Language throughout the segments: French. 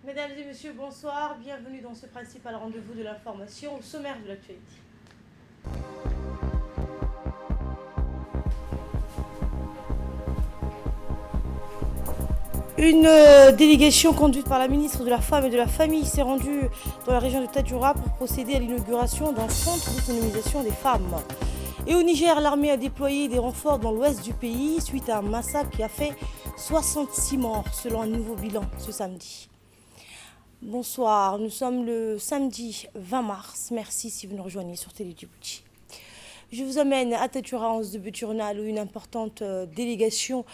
Mesdames et messieurs, bonsoir. Bienvenue dans ce principal rendez-vous de l'information au sommaire de l'actualité. Une délégation conduite par la ministre de la Femme et de la Famille s'est rendue dans la région de Tadjoura pour procéder à l'inauguration d'un centre d'autonomisation des femmes. Et au Niger, l'armée a déployé des renforts dans l'ouest du pays suite à un massacre qui a fait 66 morts selon un nouveau bilan ce samedi. Bonsoir, nous sommes le samedi 20 mars. Merci si vous nous rejoignez sur Télé Djibouti. Je vous amène à Tadjoura, en de Journal, où une importante délégation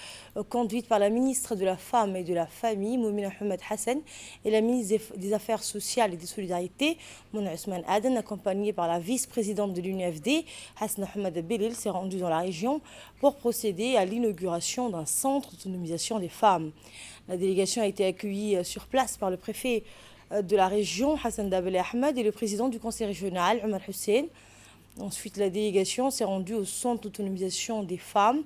conduite par la ministre de la Femme et de la Famille, Moumina Ahmed Hassan, et la ministre des Affaires sociales et des Solidarités, Mouna Ousmane Aden, accompagnée par la vice-présidente de l'UNFD, Hassan Ahmed Belil, s'est rendue dans la région pour procéder à l'inauguration d'un centre d'autonomisation des femmes. La délégation a été accueillie sur place par le préfet de la région, Hassan Dabel Ahmed, et le président du conseil régional, Omar Hussein. Ensuite, la délégation s'est rendue au centre d'autonomisation des femmes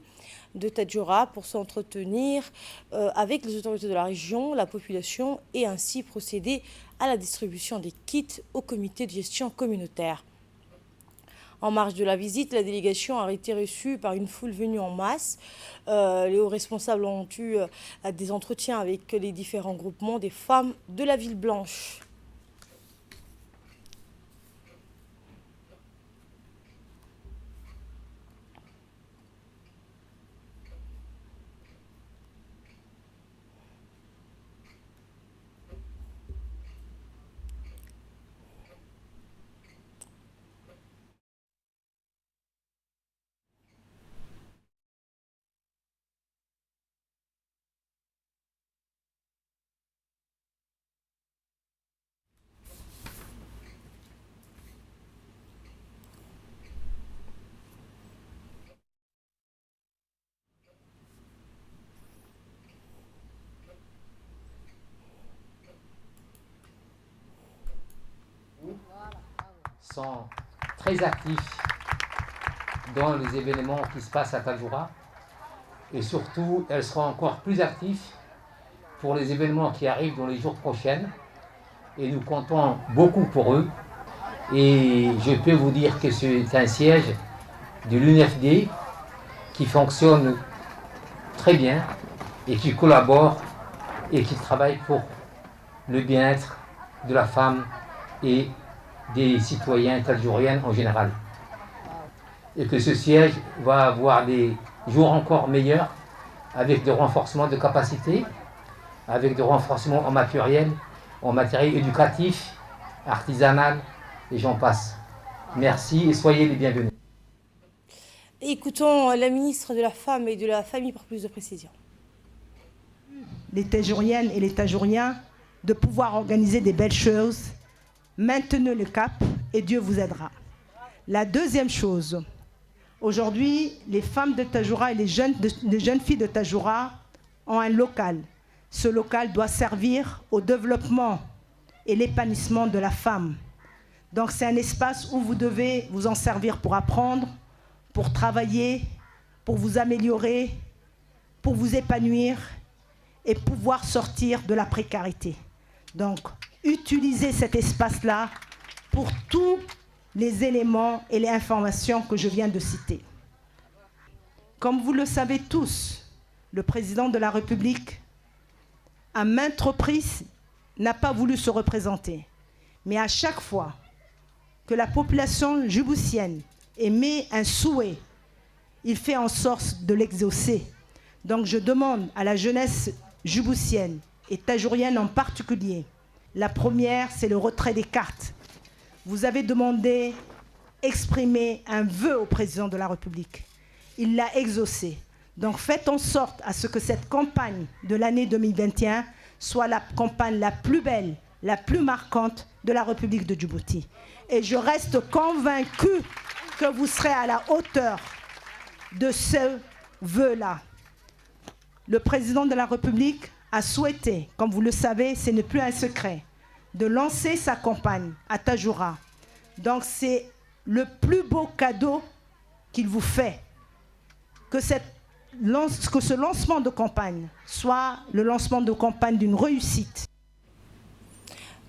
de Tadjoura pour s'entretenir avec les autorités de la région, la population, et ainsi procéder à la distribution des kits au comité de gestion communautaire. En marge de la visite, la délégation a été reçue par une foule venue en masse. Les hauts responsables ont eu des entretiens avec les différents groupements des femmes de la ville blanche. Sont très actifs dans les événements qui se passent à Tadjoura et surtout elles seront encore plus actives pour les événements qui arrivent dans les jours prochains et nous comptons beaucoup pour eux et je peux vous dire que c'est un siège de l'UNFD qui fonctionne très bien et qui collabore et qui travaille pour le bien-être de la femme et des citoyens tadjouriens en général. Et que ce siège va avoir des jours encore meilleurs avec des renforcements de capacité, avec des renforcements en matériel éducatif, artisanal, et j'en passe. Merci et soyez les bienvenus. Écoutons la ministre de la Femme et de la Famille pour plus de précisions. Les Tadjouriennes et les Tadjouriens de pouvoir organiser des belles choses. Maintenez le cap et Dieu vous aidera. La deuxième chose, aujourd'hui, les femmes de Tadjoura et les jeunes filles de Tadjoura ont un local. Ce local doit servir au développement et l'épanouissement de la femme. Donc c'est un espace où vous devez vous en servir pour apprendre, pour travailler, pour vous améliorer, pour vous épanouir et pouvoir sortir de la précarité. Donc, utilisez cet espace-là pour tous les éléments et les informations que je viens de citer. Comme vous le savez tous, le président de la République, à maintes reprises, n'a pas voulu se représenter. Mais à chaque fois que la population djiboutienne émet un souhait, il fait en sorte de l'exaucer. Donc je demande à la jeunesse djiboutienne et tadjourienne en particulier. La première, c'est le retrait des cartes. Vous avez demandé, exprimé un vœu au président de la République. Il l'a exaucé. Donc faites en sorte à ce que cette campagne de l'année 2021 soit la campagne la plus belle, la plus marquante de la République de Djibouti. Et je reste convaincue que vous serez à la hauteur de ce vœu-là. Le président de la République a souhaité, comme vous le savez, ce n'est plus un secret, de lancer sa campagne à Tadjoura. Donc c'est le plus beau cadeau qu'il vous fait. Que ce lancement de campagne soit le lancement de campagne d'une réussite.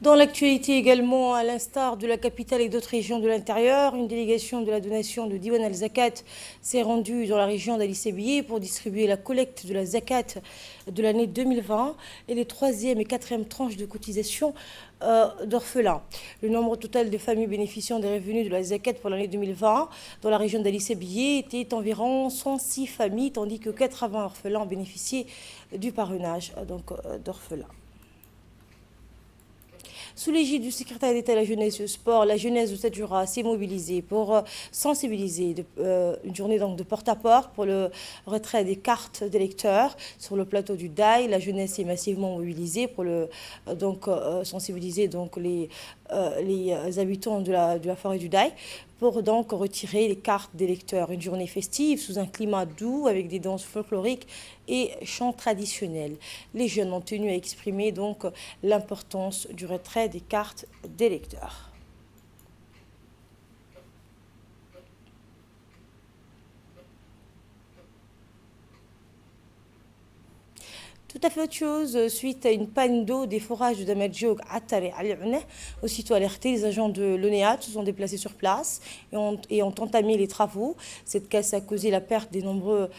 Dans l'actualité également, à l'instar de la capitale et d'autres régions de l'intérieur, une délégation de la donation de Diwan al-Zakat s'est rendue dans la région d'Ali Sebiye pour distribuer la collecte de la Zakat de l'année 2020 et les 3e et 4e tranches de cotisation d'orphelins. Le nombre total de familles bénéficiant des revenus de la Zakat pour l'année 2020 dans la région d'Ali Sebiye était environ 106 familles, tandis que 80 orphelins bénéficiaient du parrainage d'orphelins. Sous l'égide du secrétaire d'État à la jeunesse et au sport, la jeunesse de Tadjoura s'est mobilisée pour sensibiliser une journée donc de porte-à-porte pour le retrait des cartes d'électeurs sur le plateau du Daï. La jeunesse est massivement mobilisée pour sensibiliser les habitants de la forêt du Daï pour donc retirer les cartes d'électeurs. Une journée festive sous un climat doux avec des danses folkloriques et chants traditionnels. Les jeunes ont tenu à exprimer donc l'importance du retrait des cartes d'électeurs. Tout à fait autre chose, suite à une panne d'eau des forages de Damadjoug à Tari al-Uneh, aussitôt alertés, les agents de l'ONEAT se sont déplacés sur place et ont entamé les travaux. Cette casse a causé la perte des nombreux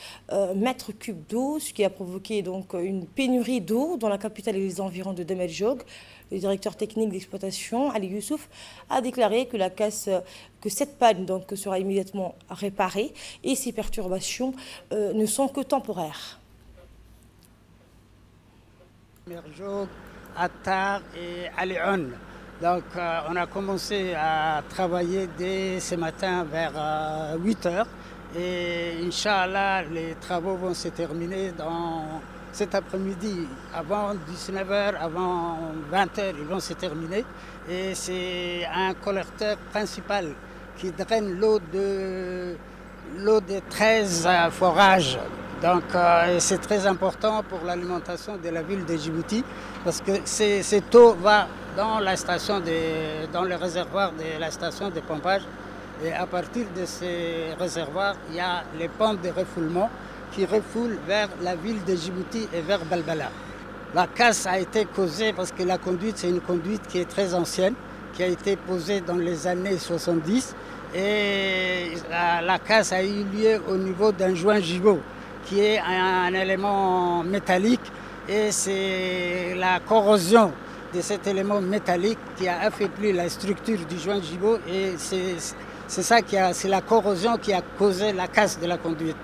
mètres cubes d'eau, ce qui a provoqué donc une pénurie d'eau dans la capitale et les environs de Damadjoug. Le directeur technique d'exploitation, Ali Youssouf, a déclaré que cette panne donc, sera immédiatement réparée et ces perturbations ne sont que temporaires. Damerjoug, Attar et Al-Un. Donc on a commencé à travailler dès ce matin vers 8 h et Inch'Allah les travaux vont se terminer dans cet après-midi avant 19 h, avant 20 h ils vont se terminer et c'est un collecteur principal qui draine l'eau des 13 forages. Donc c'est très important pour l'alimentation de la ville de Djibouti parce que cette eau va dans le réservoir de la station de pompage et à partir de ces réservoirs, il y a les pompes de refoulement qui refoulent vers la ville de Djibouti et vers Balbala. La casse a été causée parce que la conduite, c'est une conduite qui est très ancienne, qui a été posée dans les années 70 et la casse a eu lieu au niveau d'un joint gibot qui est un élément métallique et c'est la corrosion de cet élément métallique qui a affaibli la structure du joint gibot et c'est la corrosion qui a causé la casse de la conduite.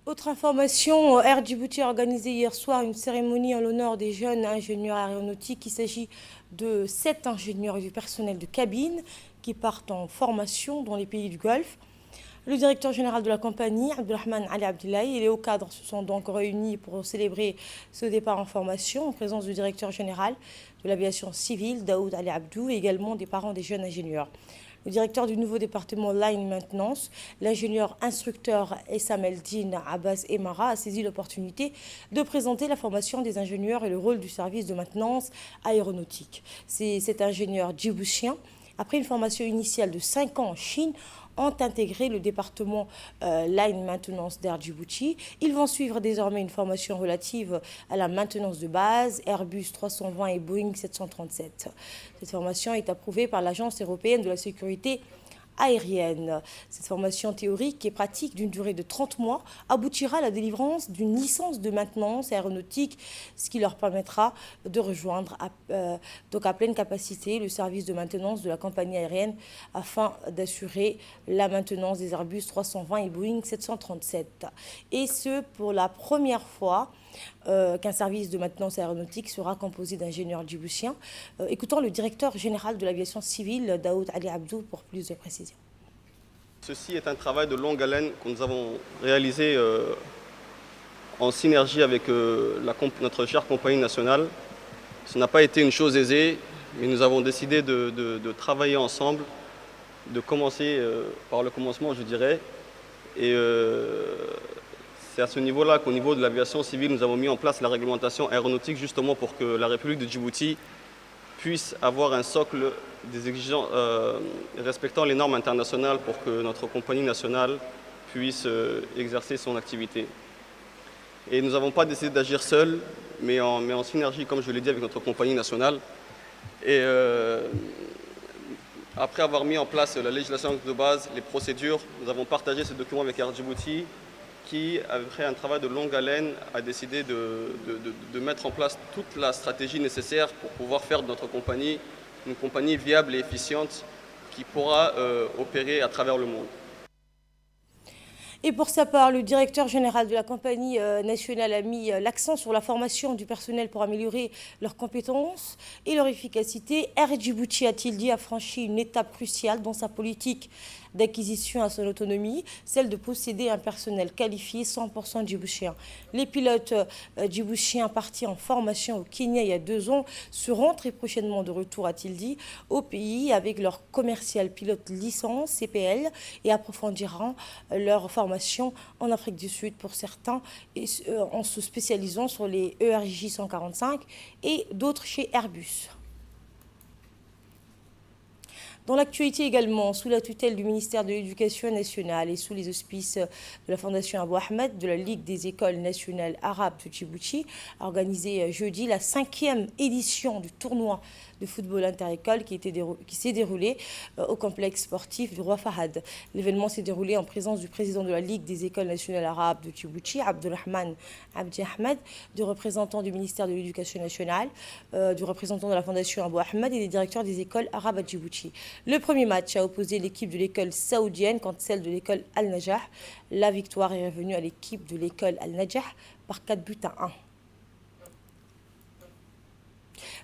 Autre information, Air Djibouti a organisé hier soir une cérémonie en l'honneur des jeunes ingénieurs aéronautiques. Il s'agit de 7 ingénieurs et du personnel de cabine qui partent en formation dans les pays du Golfe. Le directeur général de la compagnie, Abdulrahman Ali Abdillahi, et les hauts cadres se sont donc réunis pour célébrer ce départ en formation en présence du directeur général de l'aviation civile, Daoud Ali Abdou, et également des parents des jeunes ingénieurs. Le directeur du nouveau département Line Maintenance, l'ingénieur instructeur Essam Eldin Abbas Emara, a saisi l'opportunité de présenter la formation des ingénieurs et le rôle du service de maintenance aéronautique. C'est cet ingénieur djiboutien, après une formation initiale de 5 ans en Chine, ont intégré le département Line Maintenance d'Air Djibouti. Ils vont suivre désormais une formation relative à la maintenance de base, Airbus 320 et Boeing 737. Cette formation est approuvée par l'Agence européenne de la sécurité aérienne. Cette formation théorique et pratique d'une durée de 30 mois aboutira à la délivrance d'une licence de maintenance aéronautique, ce qui leur permettra de rejoindre à pleine capacité le service de maintenance de la compagnie aérienne afin d'assurer la maintenance des Airbus 320 et Boeing 737. Et ce, pour la première fois qu'un service de maintenance aéronautique sera composé d'ingénieurs djiboutiens. Écoutons le directeur général de l'aviation civile, Daoud Ali Abdou, pour plus de précisions. Ceci est un travail de longue haleine que nous avons réalisé en synergie avec notre chère compagnie nationale. Ce n'a pas été une chose aisée, mais nous avons décidé de travailler ensemble, de commencer par le commencement, je dirais. Et c'est à ce niveau-là qu'au niveau de l'aviation civile, nous avons mis en place la réglementation aéronautique justement pour que la République de Djibouti puisse avoir un socle des exigences respectant les normes internationales pour que notre compagnie nationale puisse exercer son activité. Et nous n'avons pas décidé d'agir seuls, mais en synergie, comme je l'ai dit, avec notre compagnie nationale. Et après avoir mis en place la législation de base, les procédures, nous avons partagé ce document avec Air Djibouti qui, après un travail de longue haleine, a décidé de mettre en place toute la stratégie nécessaire pour pouvoir faire de notre compagnie une compagnie viable et efficiente qui pourra opérer à travers le monde. Et pour sa part, le directeur général de la compagnie nationale a mis l'accent sur la formation du personnel pour améliorer leurs compétences et leur efficacité. Air Djibouti, a-t-il dit, a franchi une étape cruciale dans sa politique d'acquisition à son autonomie, celle de posséder un personnel qualifié 100% djiboutien. Les pilotes djiboutiens partis en formation au Kenya il y a 2 ans seront très prochainement de retour, a-t-il dit, au pays avec leur commercial pilote licence CPL et approfondiront leur formation en Afrique du Sud pour certains en se spécialisant sur les ERJ 145 et d'autres chez Airbus. Dans l'actualité également, sous la tutelle du ministère de l'Éducation nationale et sous les auspices de la Fondation Abou Ahmed de la Ligue des écoles nationales arabes de Djibouti, a organisé jeudi la 5e édition du tournoi de football interécole qui s'est déroulé au complexe sportif du Roi Fahad. L'événement s'est déroulé en présence du président de la Ligue des écoles nationales arabes de Djibouti, Abdurrahman Abdi Ahmed, du représentant du ministère de l'Éducation nationale, du représentant de la Fondation Abou Ahmed et des directeurs des écoles arabes à Djibouti. Le premier match a opposé l'équipe de l'école saoudienne contre celle de l'école Al-Najah. La victoire est revenue à l'équipe de l'école Al-Najah par 4-1.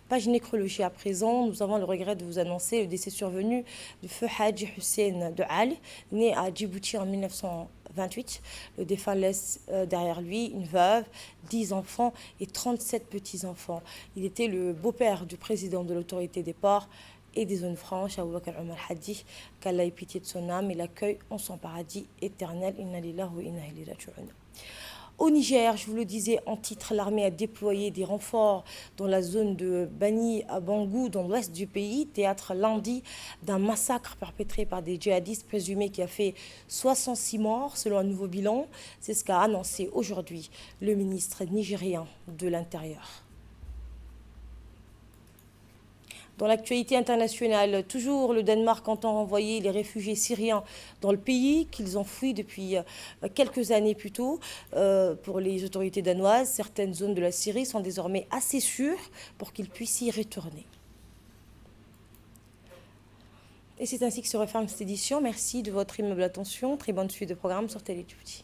Page nécrologie à présent, nous avons le regret de vous annoncer le décès survenu de feu Hadji Hussein de Al, né à Djibouti en 1928. Le défunt laisse derrière lui une veuve, 10 enfants et 37 petits-enfants. Il était le beau-père du président de l'autorité des ports et des zones franches, Aboubakar Omar Hadi, qu'Allah ait pitié de son âme et l'accueille en son paradis éternel. Inna lillahi wa inna ilayhi raji'un. Au Niger, je vous le disais en titre, l'armée a déployé des renforts dans la zone de Bani Bangou, dans l'ouest du pays, théâtre lundi d'un massacre perpétré par des djihadistes présumés qui a fait 66 morts selon un nouveau bilan. C'est ce qu'a annoncé aujourd'hui le ministre nigérien de l'Intérieur. Dans l'actualité internationale, toujours le Danemark entend renvoyer les réfugiés syriens dans le pays qu'ils ont fui depuis quelques années plus tôt. Pour les autorités danoises, certaines zones de la Syrie sont désormais assez sûres pour qu'ils puissent y retourner. Et c'est ainsi que se referme cette édition. Merci de votre aimable attention. Très bonne suite de programme sur Télé Djibouti.